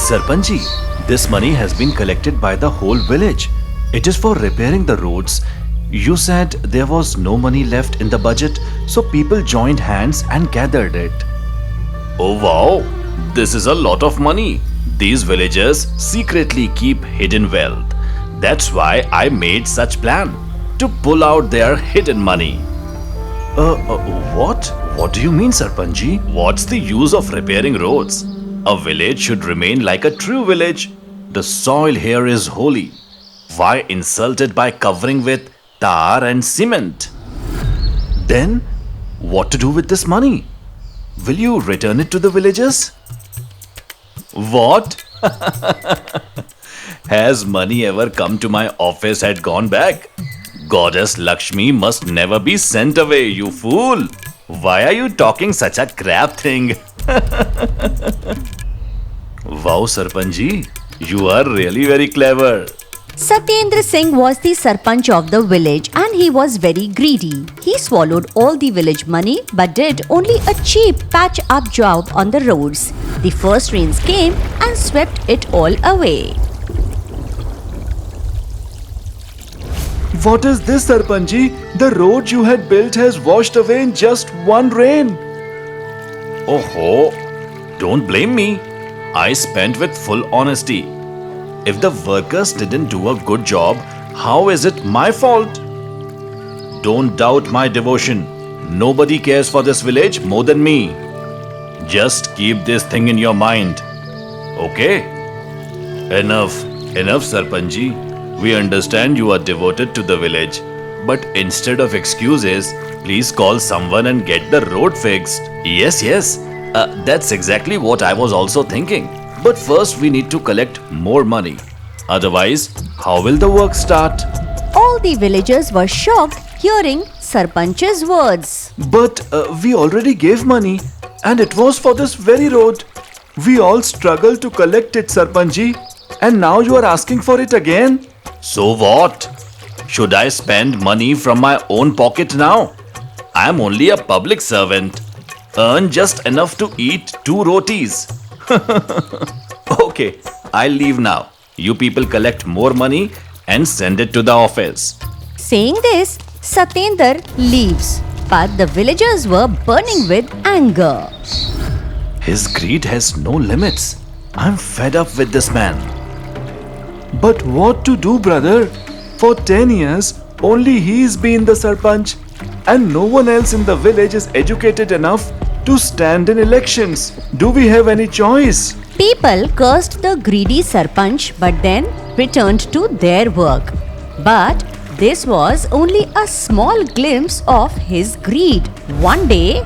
Sarpanji, this money has been collected by the whole village. It is for repairing the roads. You said there was no money left in the budget, so people joined hands and gathered it. Oh wow, this is a lot of money. These villagers secretly keep hidden wealth. That's why I made such plan to pull out their hidden money. What? What do you mean, Sarpanji? What's the use of repairing roads? A village should remain like a true village. The soil here is holy. Why insult it by covering with tar and cement? Then, what to do with this money? Will you return it to the villagers? What? Has money ever come to my office and gone back? Goddess Lakshmi must never be sent away, you fool! Why are you talking such a crap thing? Wow, Sarpanji, you are really very clever. Satyendra Singh was the Sarpanch of the village and he was very greedy. He swallowed all the village money but did only a cheap patch-up job on the roads. The first rains came and swept it all away. What is this, Sarpanji? The road you had built has washed away in just one rain. Oh ho! Don't blame me. I spent with full honesty. If the workers didn't do a good job, how is it my fault? Don't doubt my devotion. Nobody cares for this village more than me. Just keep this thing in your mind. Okay? Enough, Sarpanji. We understand you are devoted to the village. But instead of excuses, please call someone and get the road fixed. Yes. That's exactly what I was also thinking. But first we need to collect more money. Otherwise, how will the work start? All the villagers were shocked hearing Sarpanch's words. But we already gave money and it was for this very road. We all struggled to collect it, Sarpanji. And now you are asking for it again? So what? Should I spend money from my own pocket now? I am only a public servant. Earn just enough to eat 2 rotis. Okay, I'll leave now. You people collect more money and send it to the office. Saying this, Satyendra leaves. But the villagers were burning with anger. His greed has no limits. I'm fed up with this man. But what to do, brother? For 10 years, only he's been the Sarpanch and no one else in the village is educated enough to stand in elections. Do we have any choice? People cursed the greedy Sarpanch but then returned to their work. But this was only a small glimpse of his greed. One day,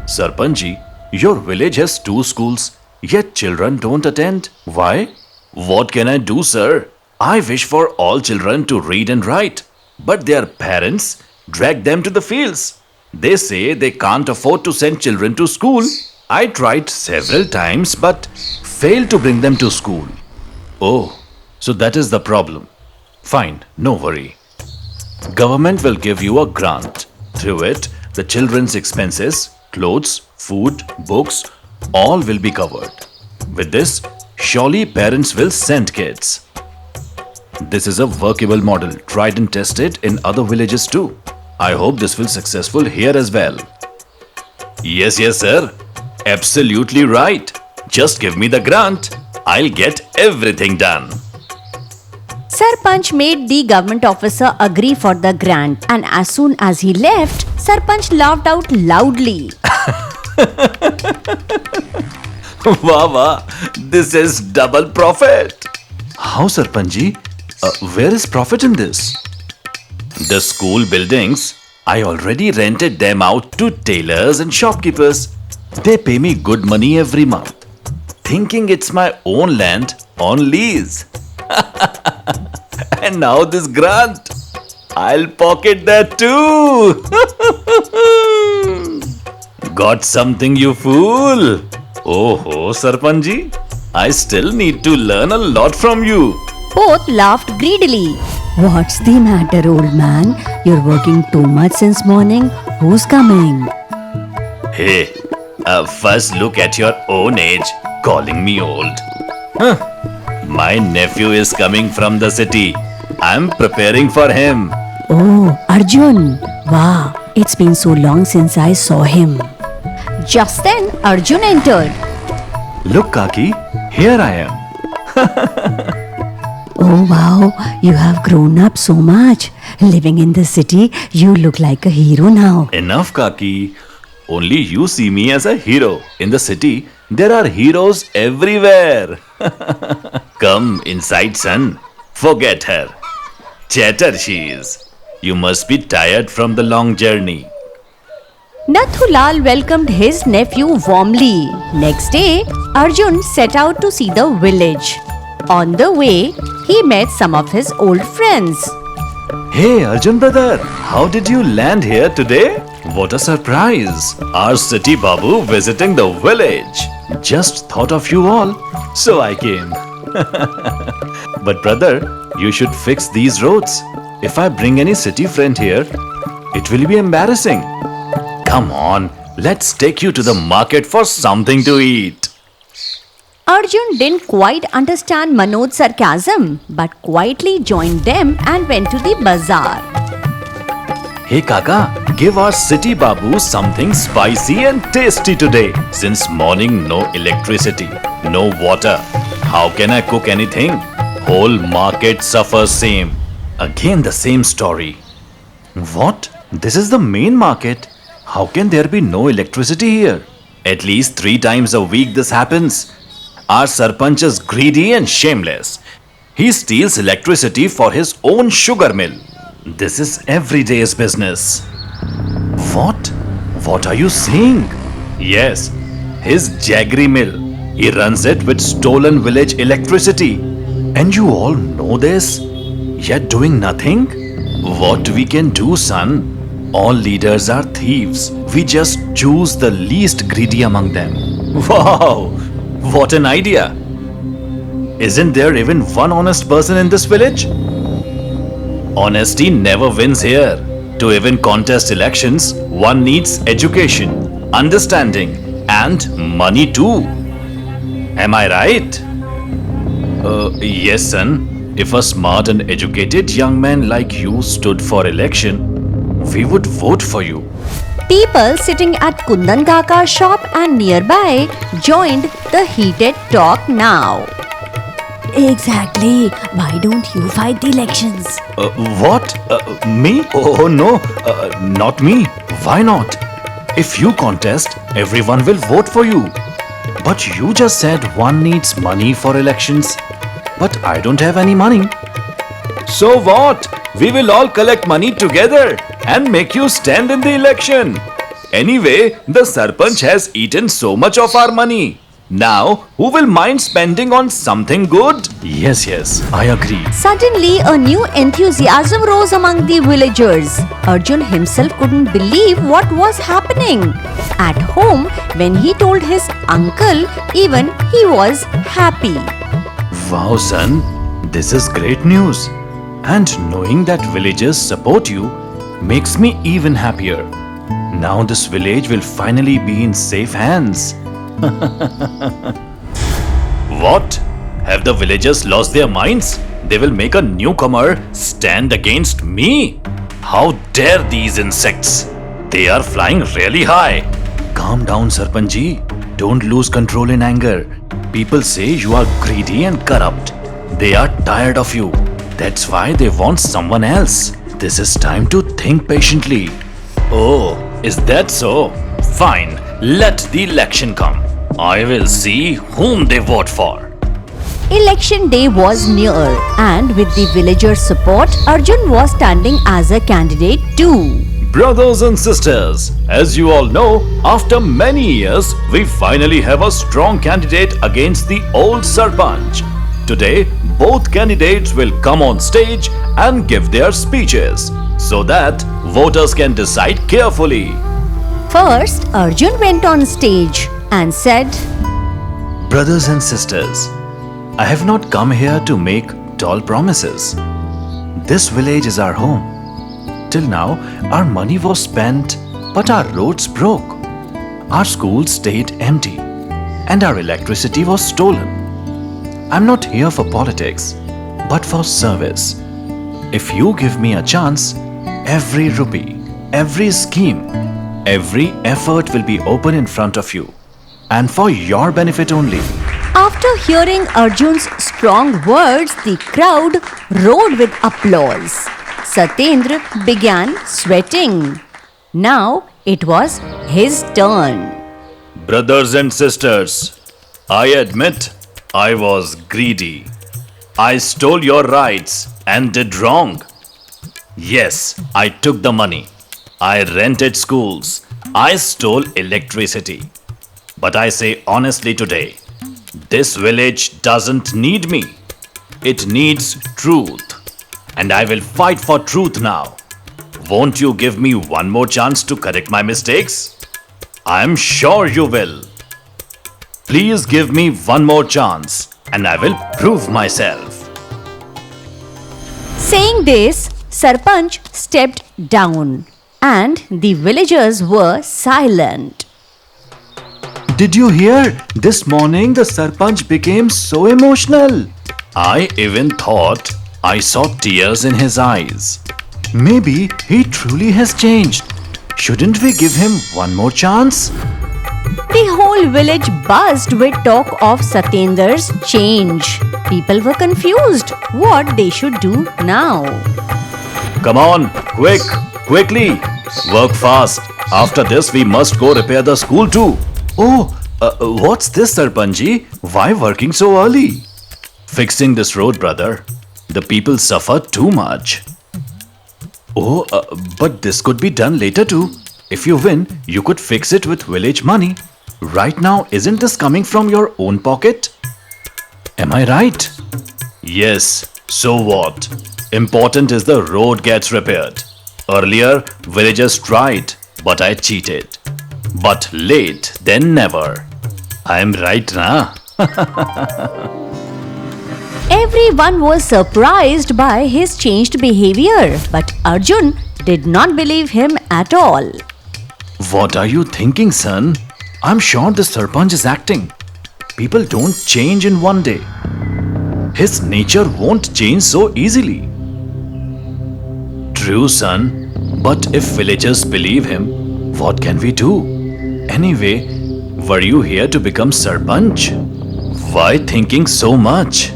Sarpanji, your village has 2 schools, yet children don't attend. Why? What can I do, sir? I wish for all children to read and write, but their parents drag them to the fields. They say they can't afford to send children to school. I tried several times but failed to bring them to school. Oh, so that is the problem. Fine, no worry. Government will give you a grant. Through it, the children's expenses, clothes, food, books, all will be covered. With this, surely parents will send kids. This is a workable model, tried and tested in other villages too. I hope this will successful here as well. Yes, sir. Absolutely right. Just give me the grant. I'll get everything done. Sarpanch made the government officer agree for the grant, and as soon as he left, Sarpanch laughed out loudly. Wow, this is double profit. How, Sarpanji? Where is profit in this? The school buildings, I already rented them out to tailors and shopkeepers. They pay me good money every month, thinking it's my own land on lease. And now this grant, I'll pocket that too. Got something, you fool? Oh, Sarpanji, I still need to learn a lot from you. Both laughed greedily. What's the matter, old man? You're working too much since morning. Who's coming? Hey, first look at your own age, calling me old. Huh. My nephew is coming from the city. I'm preparing for him. Oh, Arjun. Wow, it's been so long since I saw him. Just then, Arjun entered. Look, Kaki, here I am. Oh wow, you have grown up so much. Living in the city, you look like a hero now. Enough, Kaki. Only you see me as a hero. In the city, there are heroes everywhere. Come inside, son. Forget her. Chatter she is. You must be tired from the long journey. Nathulal welcomed his nephew warmly. Next day, Arjun set out to see the village. On the way, he met some of his old friends. Hey, Arjun brother, how did you land here today? What a surprise! Our city Babu visiting the village. Just thought of you all, so I came. But brother, you should fix these roads. If I bring any city friend here, it will be embarrassing. Come on, let's take you to the market for something to eat. Arjun didn't quite understand Manoj's sarcasm, but quietly joined them and went to the bazaar. Hey Kaka, give our city Babu something spicy and tasty today. Since morning no electricity, no water. How can I cook anything? Whole market suffers same. Again the same story. What? This is the main market. How can there be no electricity here? At least 3 times a week this happens. Our Sarpanch is greedy and shameless. He steals electricity for his own sugar mill. This is everyday's business. What? What are you saying? Yes, his jaggery mill. He runs it with stolen village electricity. And you all know this? Yet doing nothing? What we can do, son? All leaders are thieves. We just choose the least greedy among them. Wow! What an idea! Isn't there even one honest person in this village? Honesty never wins here. To even contest elections, one needs education, understanding, and money too. Am I right? Yes, son. If a smart and educated young man like you stood for election, we would vote for you. People sitting at Kundan Kaka's shop and nearby joined the heated talk now. Exactly. Why don't you fight the elections? What? Me? Oh no, not me. Why not? If you contest, everyone will vote for you. But you just said one needs money for elections. But I don't have any money. So what? We will all collect money together and make you stand in the election. Anyway, the Sarpanch has eaten so much of our money. Now, who will mind spending on something good? Yes, I agree. Suddenly, a new enthusiasm rose among the villagers. Arjun himself couldn't believe what was happening. At home, when he told his uncle, even he was happy. Wow, son, this is great news. And knowing that villagers support you makes me even happier. Now this village will finally be in safe hands. What? Have the villagers lost their minds? They will make a newcomer stand against me? How dare these insects? They are flying really high. Calm down, Sarpanji. Don't lose control in anger. People say you are greedy and corrupt. They are tired of you. That's why they want someone else. This is time to think patiently. Oh, is that so? Fine, let the election come. I will see whom they vote for. Election day was near, and with the villagers' support, Arjun was standing as a candidate too. Brothers and sisters, as you all know, after many years, we finally have a strong candidate against the old Sarpanch. Today, both candidates will come on stage and give their speeches so that voters can decide carefully. First, Arjun went on stage and said, Brothers and sisters, I have not come here to make tall promises. This village is our home. Till now, our money was spent, but our roads broke. Our schools stayed empty, and our electricity was stolen. I'm not here for politics, but for service. If you give me a chance, every rupee, every scheme, every effort will be open in front of you, and for your benefit only. After hearing Arjun's strong words, the crowd roared with applause. Satyendra began sweating. Now it was his turn. Brothers and sisters, I admit I was greedy. I stole your rights and did wrong. Yes, I took the money. I rented schools. I stole electricity. But I say honestly today, this village doesn't need me. It needs truth. And I will fight for truth now. Won't you give me one more chance to correct my mistakes? I'm sure you will. Please give me one more chance and I will prove myself. Saying this, Sarpanch stepped down and the villagers were silent. Did you hear? This morning the Sarpanch became so emotional. I even thought I saw tears in his eyes. Maybe he truly has changed. Shouldn't we give him one more chance? The whole village buzzed with talk of Satyendra's change. People were confused what they should do now. Come on, quickly. Work fast. After this, we must go repair the school too. Oh, what's this, Sarpanji? Why working so early? Fixing this road, brother. The people suffer too much. Oh, but this could be done later too. If you win, you could fix it with village money. Right now, isn't this coming from your own pocket? Am I right? Yes, so what? Important is the road gets repaired. Earlier, villagers tried, but I cheated. But late than never. I'm right, na? Everyone was surprised by his changed behavior, but Arjun did not believe him at all. What are you thinking, son? I'm sure the Sarpanch is acting. People don't change in one day. His nature won't change so easily. True, son. But if villagers believe him, what can we do? Anyway, were you here to become Sarpanch? Why thinking so much?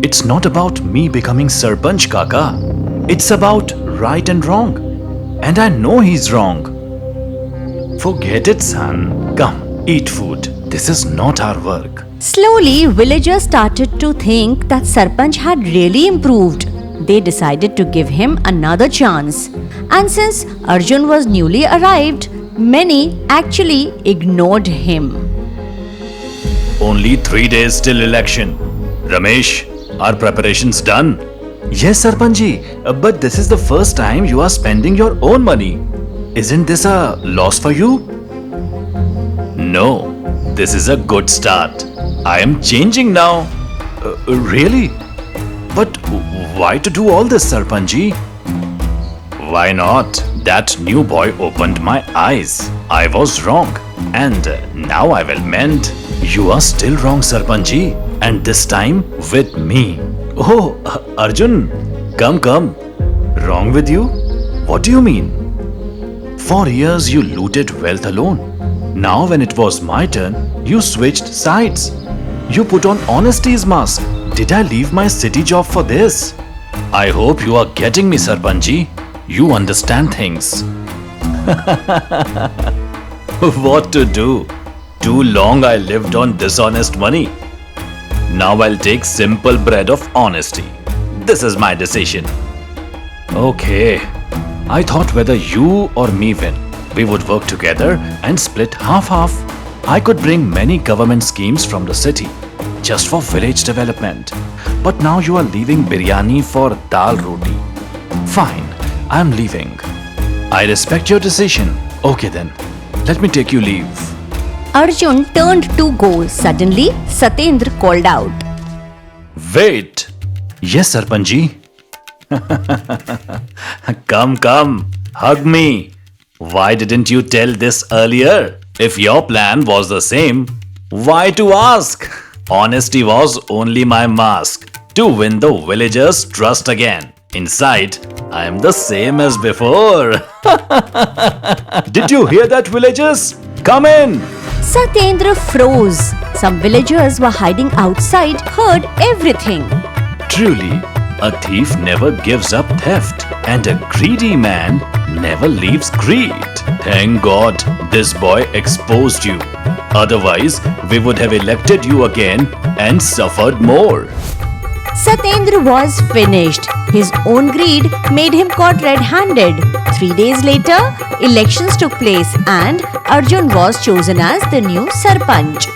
It's not about me becoming Sarpanch, Kaka. It's about right and wrong. And I know he's wrong. Forget it, son. Come, eat food. This is not our work. Slowly, villagers started to think that Sarpanch had really improved. They decided to give him another chance. And since Arjun was newly arrived, many actually ignored him. Only 3 days till election. Ramesh, are preparations done? Yes, Sarpanji, but this is the first time you are spending your own money. Isn't this a loss for you? No, this is a good start. I am changing now. Really? But why to do all this, Sarpanji? Why not? That new boy opened my eyes. I was wrong. And now I will mend. You are still wrong, Sarpanji. And this time with me. Oh, Arjun, come. Wrong with you? What do you mean? For years you looted wealth alone. Now when it was my turn, you switched sides. You put on honesty's mask. Did I leave my city job for this? I hope you are getting me, Sarpanji. You understand things. What to do? Too long I lived on dishonest money. Now I'll take simple bread of honesty. This is my decision. Okay. I thought whether you or me win, we would work together and split half-half. I could bring many government schemes from the city just for village development. But now you are leaving biryani for dal roti. Fine, I'm leaving. I respect your decision. Okay then, let me take you leave. Arjun turned to go. Suddenly, Satyendra called out. Wait. Yes, Sarpanji. Come, hug me. Why didn't you tell this earlier? If your plan was the same, why to ask? Honesty was only my mask to win the villagers' trust again. Inside, I am the same as before. Did you hear that, villagers? Come in. Satyendra froze. Some villagers were hiding outside, heard everything. Truly, a thief never gives up theft, and a greedy man never leaves greed. Thank God this boy exposed you. Otherwise, we would have elected you again and suffered more. Satyendra was finished. His own greed made him caught red-handed. 3 days later, elections took place and Arjun was chosen as the new Sarpanch.